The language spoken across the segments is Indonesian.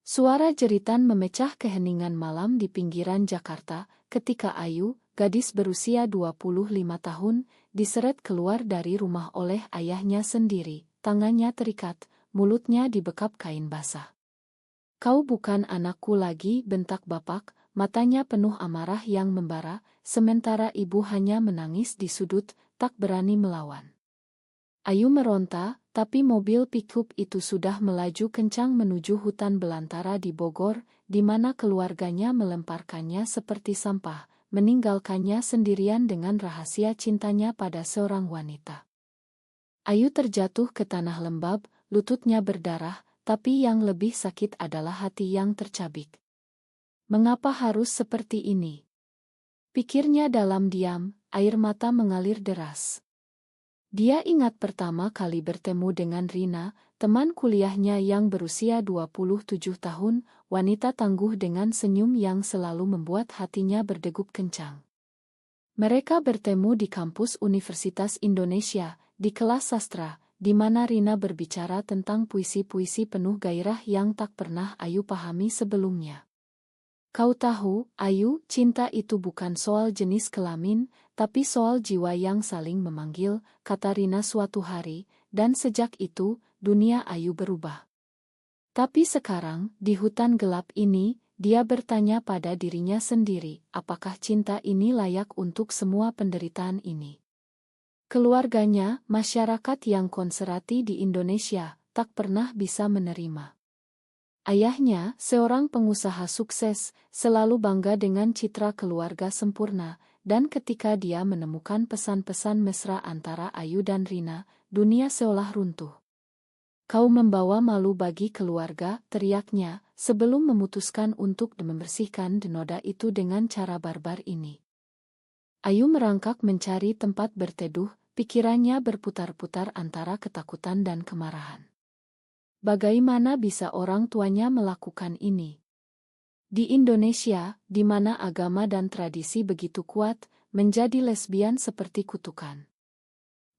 Suara jeritan memecah keheningan malam di pinggiran Jakarta ketika Ayu, gadis berusia 25 tahun, diseret keluar dari rumah oleh ayahnya sendiri. Tangannya terikat, mulutnya dibekap kain basah. "Kau bukan anakku lagi," bentak bapak, matanya penuh amarah yang membara, sementara ibu hanya menangis di sudut, tak berani melawan. Ayu meronta, tapi mobil pickup itu sudah melaju kencang menuju hutan belantara di Bogor, di mana keluarganya melemparkannya seperti sampah, meninggalkannya sendirian dengan rahasia cintanya pada seorang wanita. Ayu terjatuh ke tanah lembab, lututnya berdarah, tapi yang lebih sakit adalah hati yang tercabik. Mengapa harus seperti ini? Pikirnya dalam diam, air mata mengalir deras. Dia ingat pertama kali bertemu dengan Rina, teman kuliahnya yang berusia 27 tahun, wanita tangguh dengan senyum yang selalu membuat hatinya berdegup kencang. Mereka bertemu di kampus Universitas Indonesia, di kelas sastra, di mana Rina berbicara tentang puisi-puisi penuh gairah yang tak pernah Ayu pahami sebelumnya. "Kau tahu, Ayu, cinta itu bukan soal jenis kelamin, tapi soal jiwa yang saling memanggil," kata Rina suatu hari, dan sejak itu, dunia Ayu berubah. Tapi sekarang, di hutan gelap ini, dia bertanya pada dirinya sendiri, apakah cinta ini layak untuk semua penderitaan ini? Keluarganya, masyarakat yang konservatif di Indonesia, tak pernah bisa menerima. Ayahnya, seorang pengusaha sukses, selalu bangga dengan citra keluarga sempurna, dan ketika dia menemukan pesan-pesan mesra antara Ayu dan Rina, dunia seolah runtuh. "Kau membawa malu bagi keluarga," teriaknya, sebelum memutuskan untuk membersihkan noda itu dengan cara barbar ini. Ayu merangkak mencari tempat berteduh, pikirannya berputar-putar antara ketakutan dan kemarahan. Bagaimana bisa orang tuanya melakukan ini? Di Indonesia, di mana agama dan tradisi begitu kuat, menjadi lesbian seperti kutukan.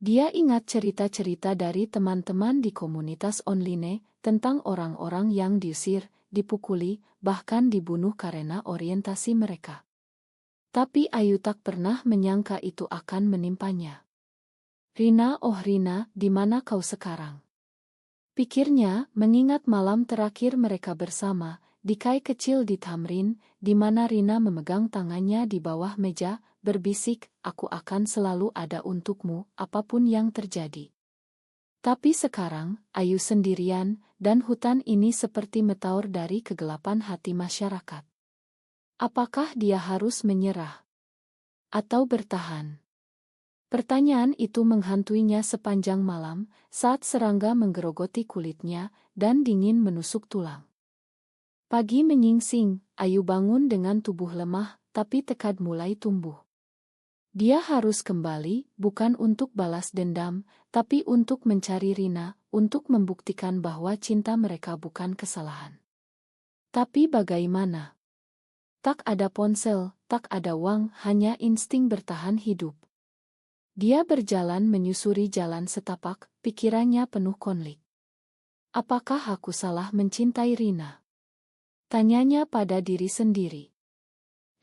Dia ingat cerita-cerita dari teman-teman di komunitas online tentang orang-orang yang diusir, dipukuli, bahkan dibunuh karena orientasi mereka. Tapi Ayu tak pernah menyangka itu akan menimpanya. "Rina, oh Rina, di mana kau sekarang?" Pikirnya, mengingat malam terakhir mereka bersama, di kai kecil di Tamrin, di mana Rina memegang tangannya di bawah meja, berbisik, "Aku akan selalu ada untukmu, apapun yang terjadi." Tapi sekarang, Ayu sendirian, dan hutan ini seperti metaur dari kegelapan hati masyarakat. Apakah dia harus menyerah? Atau bertahan? Pertanyaan itu menghantuinya sepanjang malam, saat serangga menggerogoti kulitnya, dan dingin menusuk tulang. Pagi menyingsing, Ayu bangun dengan tubuh lemah, tapi tekad mulai tumbuh. Dia harus kembali, bukan untuk balas dendam, tapi untuk mencari Rina, untuk membuktikan bahwa cinta mereka bukan kesalahan. Tapi bagaimana? Tak ada ponsel, tak ada uang, hanya insting bertahan hidup. Dia berjalan menyusuri jalan setapak, pikirannya penuh konflik. Apakah aku salah mencintai Rina? Tanyanya pada diri sendiri.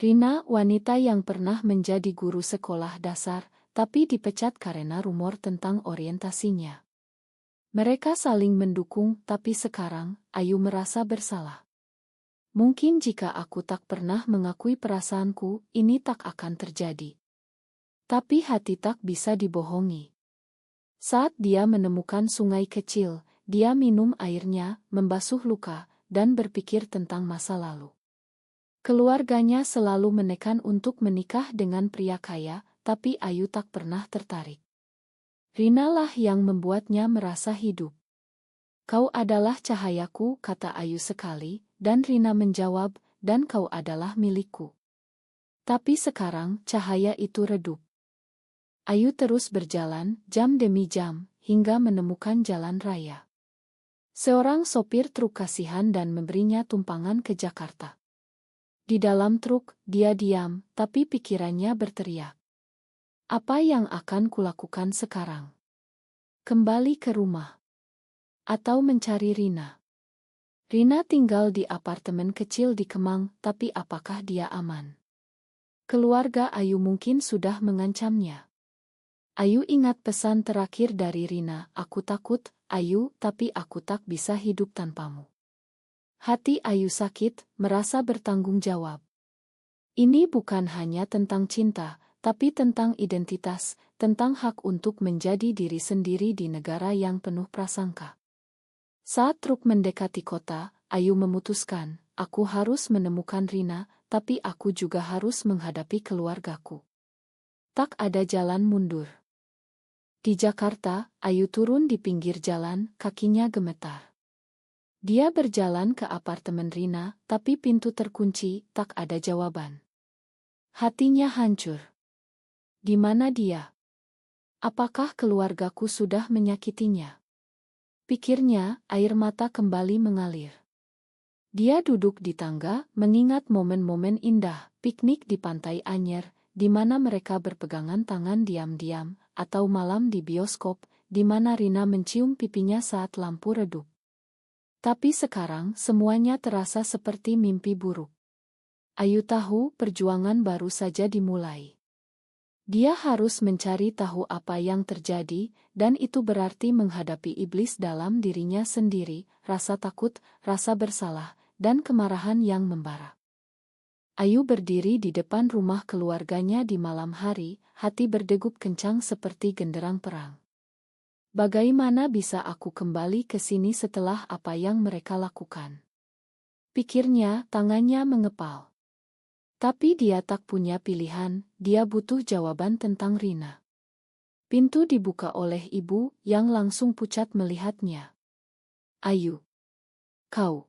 Rina, wanita yang pernah menjadi guru sekolah dasar, tapi dipecat karena rumor tentang orientasinya. Mereka saling mendukung, tapi sekarang, Ayu merasa bersalah. Mungkin jika aku tak pernah mengakui perasaanku, ini tak akan terjadi. Tapi hati tak bisa dibohongi. Saat dia menemukan sungai kecil, dia minum airnya, membasuh luka, dan berpikir tentang masa lalu. Keluarganya selalu menekan untuk menikah dengan pria kaya, tapi Ayu tak pernah tertarik. Rina lah yang membuatnya merasa hidup. "Kau adalah cahayaku," kata Ayu sekali, dan Rina menjawab, "Dan kau adalah milikku." Tapi sekarang cahaya itu redup. Ayu terus berjalan, jam demi jam, hingga menemukan jalan raya. Seorang sopir truk kasihan dan memberinya tumpangan ke Jakarta. Di dalam truk, dia diam, tapi pikirannya berteriak. Apa yang akan kulakukan sekarang? Kembali ke rumah? Atau mencari Rina? Rina tinggal di apartemen kecil di Kemang, tapi apakah dia aman? Keluarga Ayu mungkin sudah mengancamnya. Ayu ingat pesan terakhir dari Rina, "Aku takut, Ayu, tapi aku tak bisa hidup tanpamu." Hati Ayu sakit, merasa bertanggung jawab. Ini bukan hanya tentang cinta, tapi tentang identitas, tentang hak untuk menjadi diri sendiri di negara yang penuh prasangka. Saat truk mendekati kota, Ayu memutuskan, "Aku harus menemukan Rina, tapi aku juga harus menghadapi keluargaku." Tak ada jalan mundur. Di Jakarta, Ayu turun di pinggir jalan, kakinya gemetar. Dia berjalan ke apartemen Rina, tapi pintu terkunci, tak ada jawaban. Hatinya hancur. Di mana dia? Apakah keluargaku sudah menyakitinya? Pikirnya, air mata kembali mengalir. Dia duduk di tangga, mengingat momen-momen indah, piknik di Pantai Anyer, di mana mereka berpegangan tangan diam-diam, atau malam di bioskop, di mana Rina mencium pipinya saat lampu redup. Tapi sekarang semuanya terasa seperti mimpi buruk. Ayu tahu perjuangan baru saja dimulai. Dia harus mencari tahu apa yang terjadi, dan itu berarti menghadapi iblis dalam dirinya sendiri, rasa takut, rasa bersalah, dan kemarahan yang membara. Ayu berdiri di depan rumah keluarganya di malam hari, hati berdegup kencang seperti genderang perang. Bagaimana bisa aku kembali ke sini setelah apa yang mereka lakukan? Pikirnya, tangannya mengepal. Tapi dia tak punya pilihan, dia butuh jawaban tentang Rina. Pintu dibuka oleh ibu, yang langsung pucat melihatnya. "Ayu. Kau."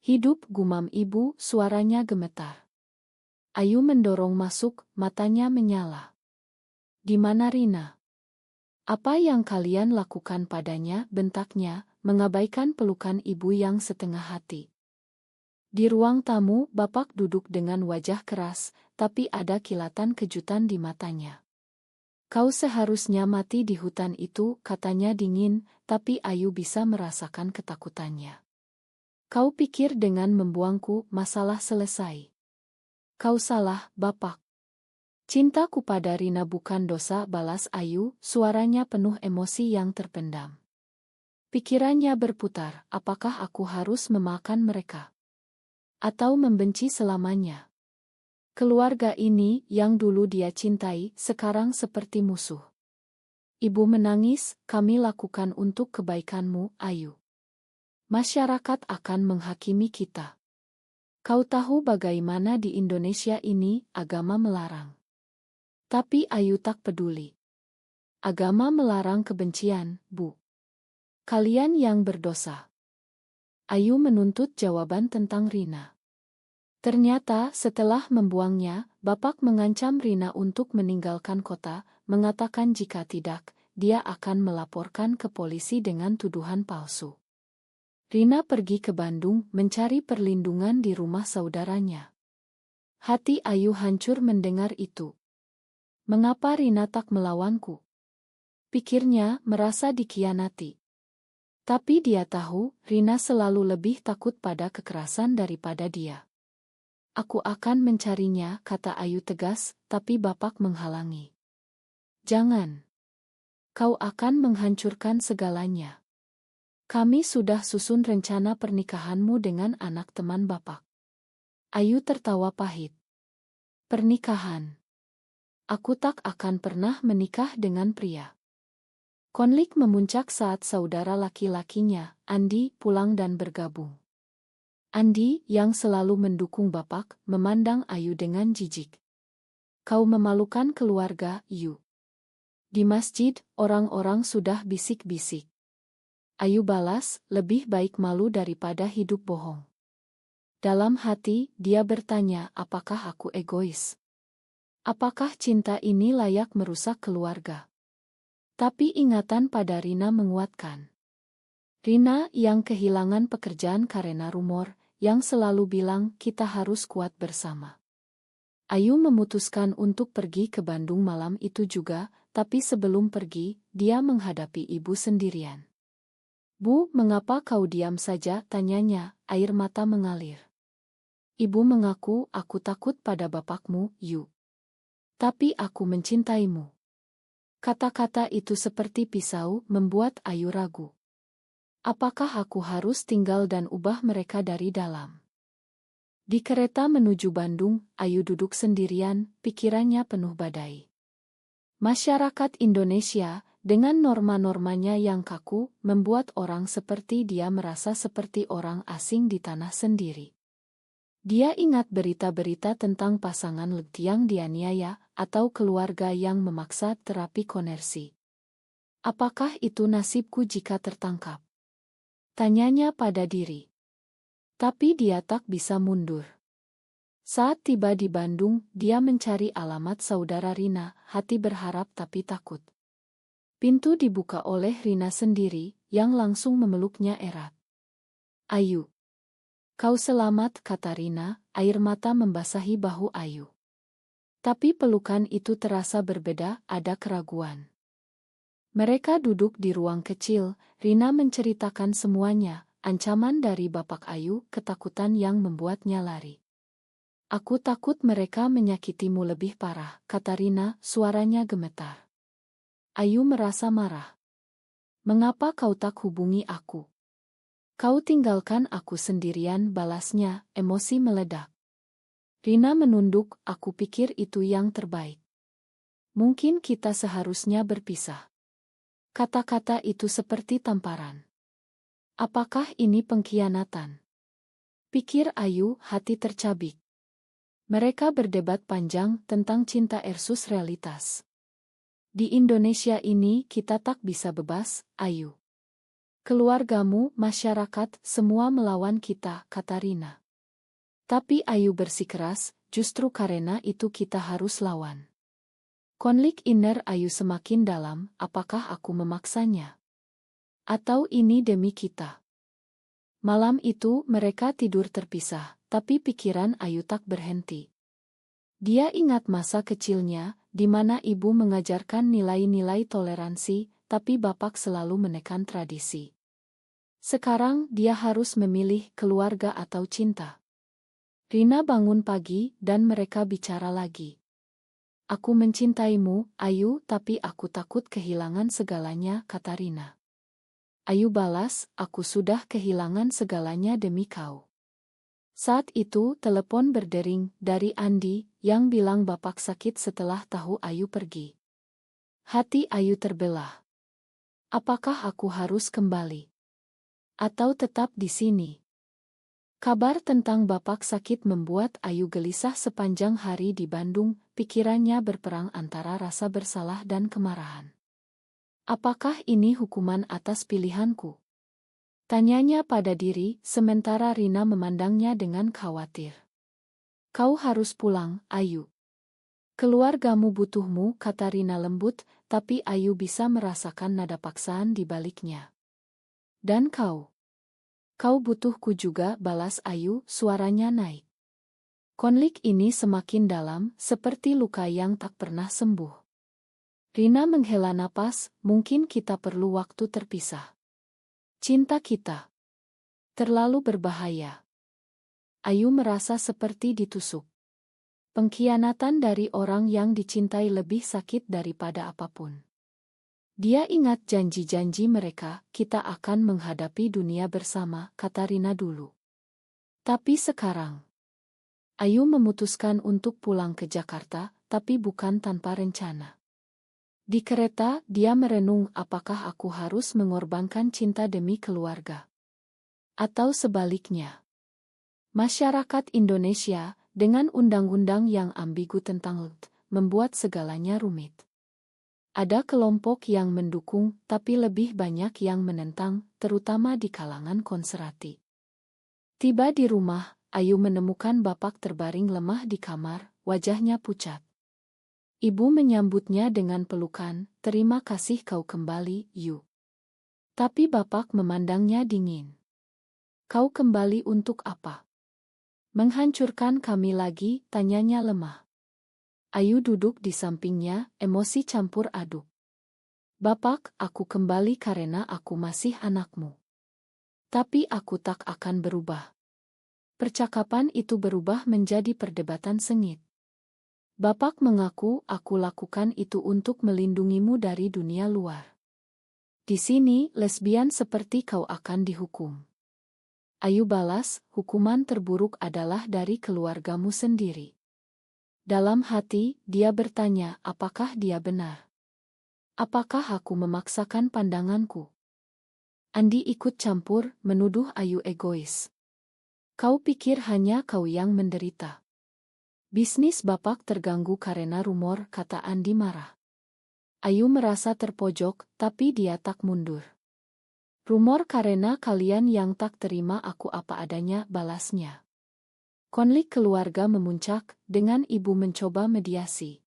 "Hidup," gumam ibu, suaranya gemetar. Ayu mendorong masuk, matanya menyala. "Di mana Rina? Apa yang kalian lakukan padanya?" bentaknya, mengabaikan pelukan ibu yang setengah hati. Di ruang tamu, Bapak duduk dengan wajah keras, tapi ada kilatan kejutan di matanya. "Kau seharusnya mati di hutan itu," katanya dingin, tapi Ayu bisa merasakan ketakutannya. "Kau pikir dengan membuangku, masalah selesai?" "Kau salah, Bapak. Cintaku pada Rina bukan dosa," balas Ayu, suaranya penuh emosi yang terpendam. Pikirannya berputar, apakah aku harus memakan mereka? Atau membenci selamanya? Keluarga ini, yang dulu dia cintai, sekarang seperti musuh. Ibu menangis, "Kami lakukan untuk kebaikanmu, Ayu. Masyarakat akan menghakimi kita. Kau tahu bagaimana di Indonesia ini, agama melarang." Tapi Ayu tak peduli. Agama melarang kebencian, Bu. Kalian yang berdosa. Ayu menuntut jawaban tentang Rina. Ternyata, setelah membuangnya, Bapak mengancam Rina untuk meninggalkan kota, mengatakan jika tidak, dia akan melaporkan ke polisi dengan tuduhan palsu. Rina pergi ke Bandung mencari perlindungan di rumah saudaranya. Hati Ayu hancur mendengar itu. Mengapa Rina tak melawanku? Pikirnya, merasa dikhianati. Tapi dia tahu, Rina selalu lebih takut pada kekerasan daripada dia. "Aku akan mencarinya," kata Ayu tegas, tapi Bapak menghalangi. "Jangan. Kau akan menghancurkan segalanya. Kami sudah susun rencana pernikahanmu dengan anak teman Bapak." Ayu tertawa pahit. "Pernikahan? Aku tak akan pernah menikah dengan pria." Konflik memuncak saat saudara laki-lakinya, Andi, pulang dan bergabung. Andi, yang selalu mendukung Bapak, memandang Ayu dengan jijik. "Kau memalukan keluarga, Yu." Di masjid, orang-orang sudah bisik-bisik. Ayu balas, "Lebih baik malu daripada hidup bohong." Dalam hati, dia bertanya, apakah aku egois? Apakah cinta ini layak merusak keluarga? Tapi ingatan pada Rina menguatkan. Rina yang kehilangan pekerjaan karena rumor, yang selalu bilang kita harus kuat bersama. Ayu memutuskan untuk pergi ke Bandung malam itu juga, tapi sebelum pergi, dia menghadapi ibu sendirian. Bu, mengapa kau diam saja? Tanyanya, air mata mengalir. Ibu mengaku, aku takut pada bapakmu, Yu. Tapi aku mencintaimu. Kata-kata itu seperti pisau, membuat Ayu ragu. Apakah aku harus tinggal dan ubah mereka dari dalam? Di kereta menuju Bandung, Ayu duduk sendirian, pikirannya penuh badai. Masyarakat Indonesia, dengan norma-normanya yang kaku, membuat orang seperti dia merasa seperti orang asing di tanah sendiri. Dia ingat berita-berita tentang pasangan yang dianiaya, atau keluarga yang memaksa terapi konversi. Apakah itu nasibku jika tertangkap? Tanyanya pada diri. Tapi dia tak bisa mundur. Saat tiba di Bandung, dia mencari alamat saudara Rina, hati berharap tapi takut. Pintu dibuka oleh Rina sendiri, yang langsung memeluknya erat. Ayu. Kau selamat, kata Rina, air mata membasahi bahu Ayu. Tapi pelukan itu terasa berbeda, ada keraguan. Mereka duduk di ruang kecil, Rina menceritakan semuanya, ancaman dari bapak Ayu, ketakutan yang membuatnya lari. Aku takut mereka menyakitimu lebih parah, kata Rina, suaranya gemetar. Ayu merasa marah. Mengapa kau tak hubungi aku? Kau tinggalkan aku sendirian, balasnya, emosi meledak. Rina menunduk, aku pikir itu yang terbaik. Mungkin kita seharusnya berpisah. Kata-kata itu seperti tamparan. Apakah ini pengkhianatan? Pikir Ayu, hati tercabik. Mereka berdebat panjang tentang cinta versus realitas. Di Indonesia ini kita tak bisa bebas, Ayu. Keluargamu, masyarakat, semua melawan kita, kata Rina. Tapi Ayu bersikeras, justru karena itu kita harus lawan. Konflik inner Ayu semakin dalam, apakah aku memaksanya? Atau ini demi kita? Malam itu mereka tidur terpisah, tapi pikiran Ayu tak berhenti. Dia ingat masa kecilnya, di mana ibu mengajarkan nilai-nilai toleransi, tapi bapak selalu menekan tradisi. Sekarang dia harus memilih keluarga atau cinta. Rina bangun pagi dan mereka bicara lagi. Aku mencintaimu, Ayu, tapi aku takut kehilangan segalanya, kata Rina. Ayu balas, aku sudah kehilangan segalanya demi kau. Saat itu telepon berdering dari Andi, yang bilang bapak sakit setelah tahu Ayu pergi. Hati Ayu terbelah. Apakah aku harus kembali? Atau tetap di sini? Kabar tentang bapak sakit membuat Ayu gelisah sepanjang hari di Bandung, pikirannya berperang antara rasa bersalah dan kemarahan. Apakah ini hukuman atas pilihanku? Tanyanya pada diri, sementara Rina memandangnya dengan khawatir. Kau harus pulang, Ayu. Keluargamu butuhmu, kata Rina lembut, tapi Ayu bisa merasakan nada paksaan di baliknya. Dan kau? Kau butuhku juga, balas Ayu, suaranya naik. Konflik ini semakin dalam, seperti luka yang tak pernah sembuh. Rina menghela napas, mungkin kita perlu waktu terpisah. Cinta kita terlalu berbahaya. Ayu merasa seperti ditusuk. Pengkhianatan dari orang yang dicintai lebih sakit daripada apapun. Dia ingat janji-janji mereka, kita akan menghadapi dunia bersama, kata Rina dulu. Tapi sekarang, Ayu memutuskan untuk pulang ke Jakarta, tapi bukan tanpa rencana. Di kereta, dia merenung apakah aku harus mengorbankan cinta demi keluarga. Atau sebaliknya. Masyarakat Indonesia, dengan undang-undang yang ambigu tentang LGBTQ, membuat segalanya rumit. Ada kelompok yang mendukung, tapi lebih banyak yang menentang, terutama di kalangan konservatif. Tiba di rumah, Ayu menemukan bapak terbaring lemah di kamar, wajahnya pucat. Ibu menyambutnya dengan pelukan, terima kasih kau kembali, Yu. Tapi bapak memandangnya dingin. Kau kembali untuk apa? Menghancurkan kami lagi, tanyanya lemah. Ayu duduk di sampingnya, emosi campur aduk. Bapak, aku kembali karena aku masih anakmu. Tapi aku tak akan berubah. Percakapan itu berubah menjadi perdebatan sengit. Bapak mengaku aku lakukan itu untuk melindungimu dari dunia luar. Di sini, lesbian seperti kau akan dihukum. Ayu balas, hukuman terburuk adalah dari keluargamu sendiri. Dalam hati, dia bertanya, apakah dia benar? Apakah aku memaksakan pandanganku? Andi ikut campur, menuduh Ayu egois. Kau pikir hanya kau yang menderita. Bisnis bapak terganggu karena rumor, kata Andi marah. Ayu merasa terpojok, tapi dia tak mundur. Rumor karena kalian yang tak terima aku apa adanya, balasnya. Konflik keluarga memuncak, dengan ibu mencoba mediasi.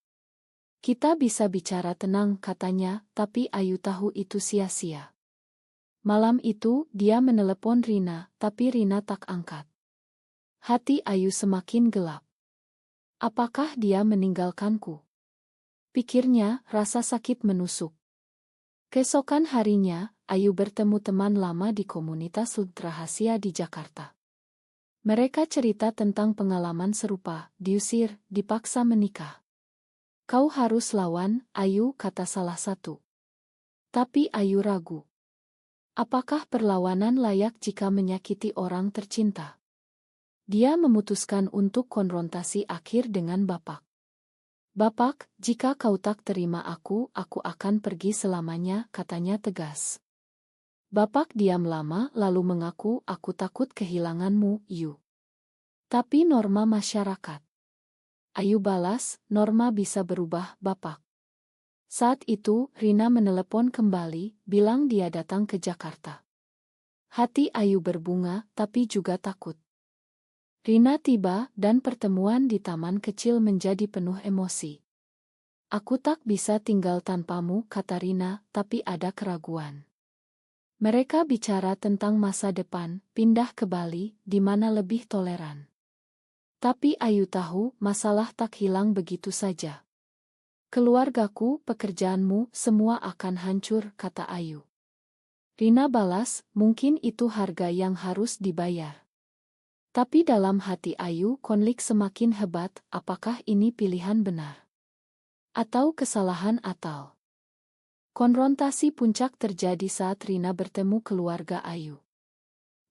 Kita bisa bicara tenang, katanya, tapi Ayu tahu itu sia-sia. Malam itu, dia menelepon Rina, tapi Rina tak angkat. Hati Ayu semakin gelap. Apakah dia meninggalkanku? Pikirnya, rasa sakit menusuk. Keesokan harinya, Ayu bertemu teman lama di komunitas rahasia di Jakarta. Mereka cerita tentang pengalaman serupa, diusir, dipaksa menikah. Kau harus lawan, Ayu, kata salah satu. Tapi Ayu ragu. Apakah perlawanan layak jika menyakiti orang tercinta? Dia memutuskan untuk konfrontasi akhir dengan bapak. Bapak, jika kau tak terima aku akan pergi selamanya, katanya tegas. Bapak diam lama lalu mengaku, aku takut kehilanganmu, Yu. Tapi norma masyarakat. Ayu balas, norma bisa berubah, Bapak. Saat itu, Rina menelepon kembali, bilang dia datang ke Jakarta. Hati Ayu berbunga, tapi juga takut. Rina tiba, dan pertemuan di taman kecil menjadi penuh emosi. Aku tak bisa tinggal tanpamu, kata Rina, tapi ada keraguan. Mereka bicara tentang masa depan, pindah ke Bali, di mana lebih toleran. Tapi Ayu tahu, masalah tak hilang begitu saja. Keluargaku, pekerjaanmu, semua akan hancur, kata Ayu. Rina balas, mungkin itu harga yang harus dibayar. Tapi dalam hati Ayu, konflik semakin hebat, apakah ini pilihan benar? Atau kesalahan Atal? Konfrontasi puncak terjadi saat Rina bertemu keluarga Ayu.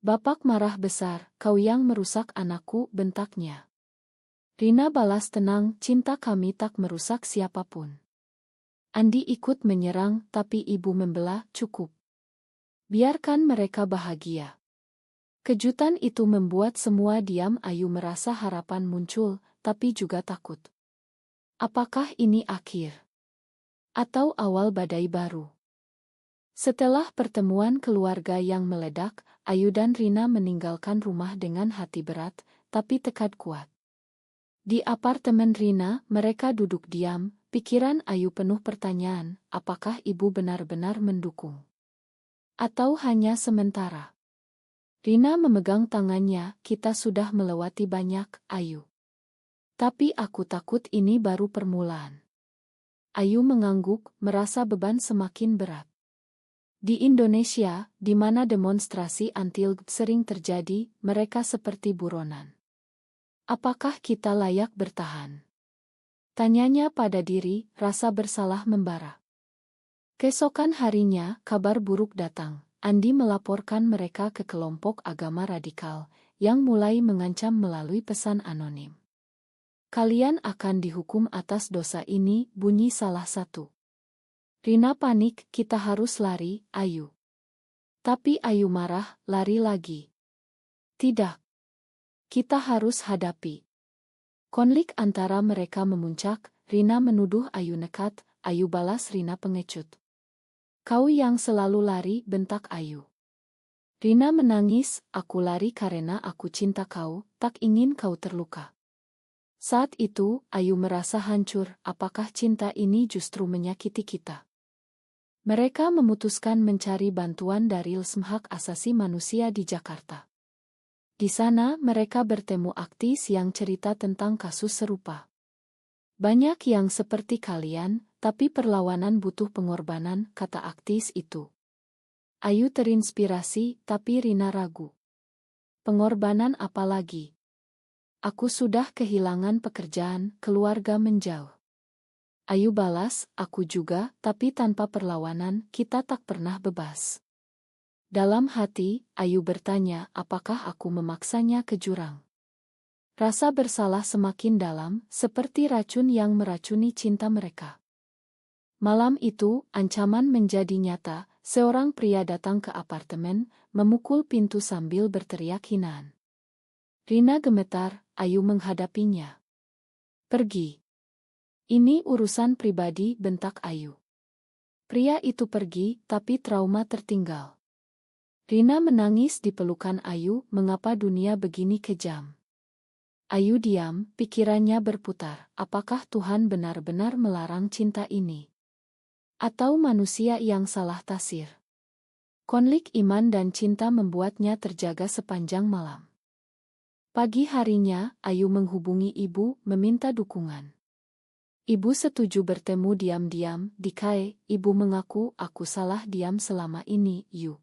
Bapak marah besar, kau yang merusak anakku, bentaknya. Rina balas tenang, cinta kami tak merusak siapapun. Andi ikut menyerang, tapi ibu membela, cukup. Biarkan mereka bahagia. Kejutan itu membuat semua diam. Ayu merasa harapan muncul, tapi juga takut. Apakah ini akhir? Atau awal badai baru? Setelah pertemuan keluarga yang meledak, Ayu dan Rina meninggalkan rumah dengan hati berat, tapi tekad kuat. Di apartemen Rina, mereka duduk diam, pikiran Ayu penuh pertanyaan, apakah ibu benar-benar mendukung? Atau hanya sementara? Rina memegang tangannya, kita sudah melewati banyak, Ayu. Tapi aku takut ini baru permulaan. Ayu mengangguk, merasa beban semakin berat. Di Indonesia, di mana demonstrasi anti-LGBT sering terjadi, mereka seperti buronan. Apakah kita layak bertahan? Tanyanya pada diri, rasa bersalah membara. Keesokan harinya, kabar buruk datang. Andi melaporkan mereka ke kelompok agama radikal, yang mulai mengancam melalui pesan anonim. Kalian akan dihukum atas dosa ini, bunyi salah satu. Rina panik, kita harus lari, Ayu. Tapi Ayu marah, lari lagi. Tidak. Kita harus hadapi. Konflik antara mereka memuncak, Rina menuduh Ayu nekat, Ayu balas Rina pengecut. Kau yang selalu lari, bentak Ayu. Rina menangis, aku lari karena aku cinta kau, tak ingin kau terluka. Saat itu, Ayu merasa hancur, apakah cinta ini justru menyakiti kita? Mereka memutuskan mencari bantuan dari LSM Hak Asasi Manusia di Jakarta. Di sana, mereka bertemu aktivis yang cerita tentang kasus serupa. Banyak yang seperti kalian, tapi perlawanan butuh pengorbanan, kata aktivis itu. Ayu terinspirasi, tapi Rina ragu. Pengorbanan apa lagi? Aku sudah kehilangan pekerjaan, keluarga menjauh. Ayu balas, aku juga, tapi tanpa perlawanan, kita tak pernah bebas. Dalam hati, Ayu bertanya, apakah aku memaksanya ke jurang? Rasa bersalah semakin dalam, seperti racun yang meracuni cinta mereka. Malam itu, ancaman menjadi nyata. Seorang pria datang ke apartemen, memukul pintu sambil berteriak hinaan. Rina gemetar, Ayu menghadapinya. Pergi. Ini urusan pribadi, bentak Ayu. Pria itu pergi, tapi trauma tertinggal. Rina menangis di pelukan Ayu, mengapa dunia begini kejam? Ayu diam, pikirannya berputar, apakah Tuhan benar-benar melarang cinta ini? Atau manusia yang salah tafsir? Konflik iman dan cinta membuatnya terjaga sepanjang malam. Pagi harinya, Ayu menghubungi ibu, meminta dukungan. Ibu setuju bertemu diam-diam, di KAE. Ibu mengaku, aku salah diam selama ini, Yu.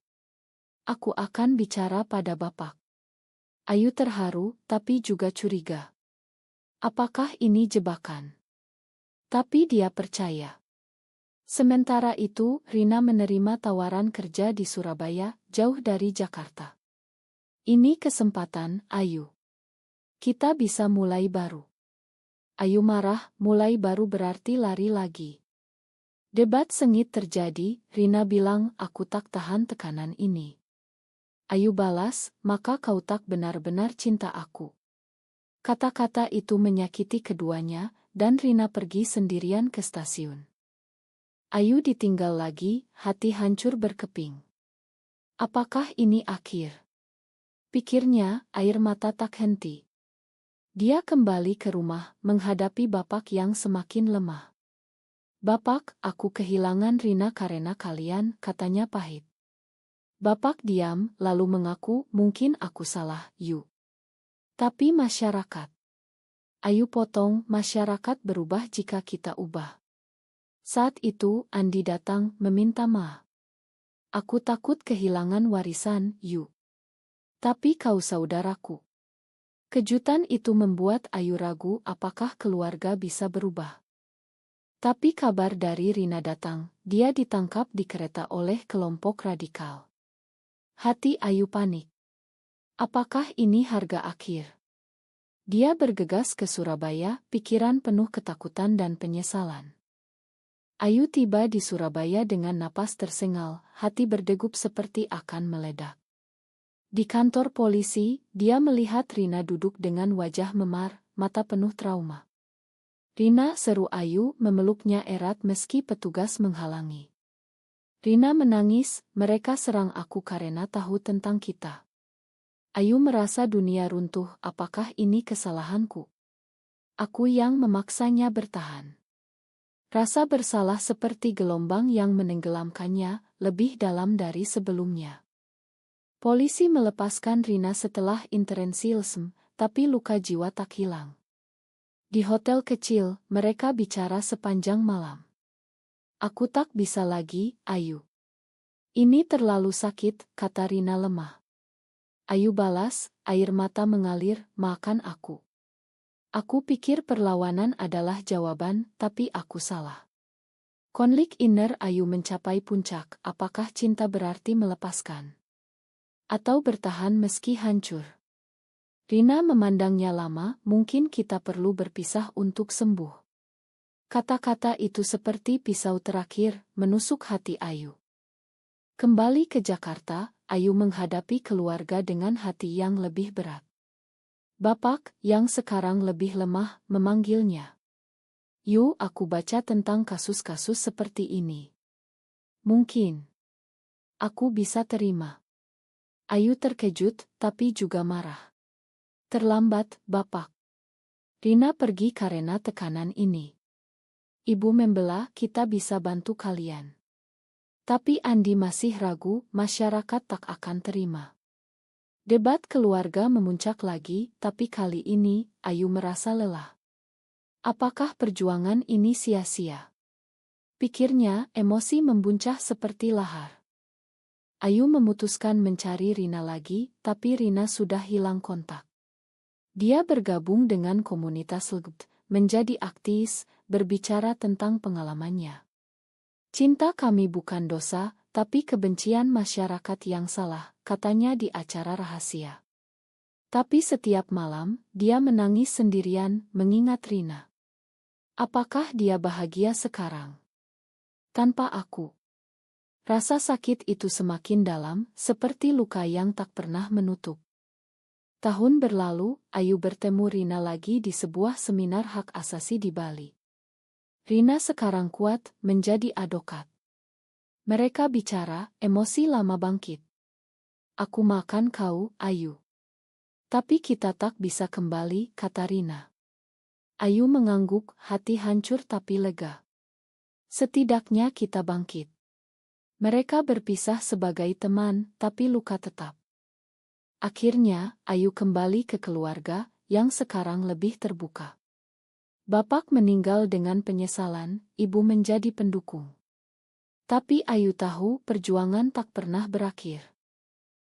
Aku akan bicara pada Bapak. Ayu terharu, tapi juga curiga. Apakah ini jebakan? Tapi dia percaya. Sementara itu, Rina menerima tawaran kerja di Surabaya, jauh dari Jakarta. Ini kesempatan, Ayu. Kita bisa mulai baru. Ayu marah, mulai baru berarti lari lagi. Debat sengit terjadi, Rina bilang, aku tak tahan tekanan ini. Ayu balas, maka kau tak benar-benar cinta aku. Kata-kata itu menyakiti keduanya, dan Rina pergi sendirian ke stasiun. Ayu ditinggal lagi, hati hancur berkeping. Apakah ini akhir? Pikirnya, air mata tak henti. Dia kembali ke rumah, menghadapi bapak yang semakin lemah. Bapak, aku kehilangan Rina karena kalian, katanya pahit. Bapak diam, lalu mengaku, mungkin aku salah, Yu. Tapi masyarakat. Ayu potong, masyarakat berubah jika kita ubah. Saat itu, Andi datang, meminta maaf. Aku takut kehilangan warisan, Yu. Tapi kau saudaraku. Kejutan itu membuat Ayu ragu apakah keluarga bisa berubah. Tapi kabar dari Rina datang, dia ditangkap di kereta oleh kelompok radikal. Hati Ayu panik. Apakah ini harga akhir? Dia bergegas ke Surabaya, pikiran penuh ketakutan dan penyesalan. Ayu tiba di Surabaya dengan napas tersengal, hati berdegup seperti akan meledak. Di kantor polisi, dia melihat Rina duduk dengan wajah memar, mata penuh trauma. Rina, seru Ayu, memeluknya erat meski petugas menghalangi. Rina menangis, mereka serang aku karena tahu tentang kita. Ayu merasa dunia runtuh, apakah ini kesalahanku? Aku yang memaksanya bertahan. Rasa bersalah seperti gelombang yang menenggelamkannya, lebih dalam dari sebelumnya. Polisi melepaskan Rina setelah intervensi LSM, tapi luka jiwa tak hilang. Di hotel kecil, mereka bicara sepanjang malam. Aku tak bisa lagi, Ayu. Ini terlalu sakit, kata Rina lemah. Ayu balas, air mata mengalir, maafkan aku. Aku pikir perlawanan adalah jawaban, tapi aku salah. Konflik inner Ayu mencapai puncak, apakah cinta berarti melepaskan? Atau bertahan meski hancur? Rina memandangnya lama, mungkin kita perlu berpisah untuk sembuh. Kata-kata itu seperti pisau terakhir, menusuk hati Ayu. Kembali ke Jakarta, Ayu menghadapi keluarga dengan hati yang lebih berat. Bapak, yang sekarang lebih lemah, memanggilnya. Yu, aku baca tentang kasus-kasus seperti ini. Mungkin aku bisa terima. Ayu terkejut, tapi juga marah. Terlambat, Bapak. Rina pergi karena tekanan ini. Ibu membela, kita bisa bantu kalian. Tapi Andi masih ragu, masyarakat tak akan terima. Debat keluarga memuncak lagi, tapi kali ini, Ayu merasa lelah. Apakah perjuangan ini sia-sia? Pikirnya, emosi membuncah seperti lahar. Ayu memutuskan mencari Rina lagi, tapi Rina sudah hilang kontak. Dia bergabung dengan komunitas LGBT, menjadi aktivis, berbicara tentang pengalamannya. Cinta kami bukan dosa, tapi kebencian masyarakat yang salah, katanya di acara rahasia. Tapi setiap malam, dia menangis sendirian, mengingat Rina. Apakah dia bahagia sekarang? Tanpa aku. Rasa sakit itu semakin dalam, seperti luka yang tak pernah menutup. Tahun berlalu, Ayu bertemu Rina lagi di sebuah seminar hak asasi di Bali. Rina sekarang kuat, menjadi advokat. Mereka bicara, emosi lama bangkit. Aku makan kau, Ayu. Tapi kita tak bisa kembali, kata Rina. Ayu mengangguk, hati hancur tapi lega. Setidaknya kita bangkit. Mereka berpisah sebagai teman, tapi luka tetap. Akhirnya, Ayu kembali ke keluarga, yang sekarang lebih terbuka. Bapak meninggal dengan penyesalan, ibu menjadi pendukung. Tapi Ayu tahu perjuangan tak pernah berakhir.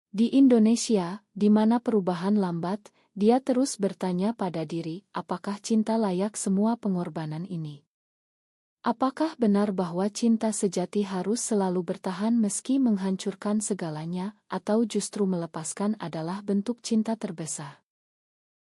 Di Indonesia, di mana perubahan lambat, dia terus bertanya pada diri, apakah cinta layak semua pengorbanan ini? Apakah benar bahwa cinta sejati harus selalu bertahan meski menghancurkan segalanya, atau justru melepaskan adalah bentuk cinta terbesar?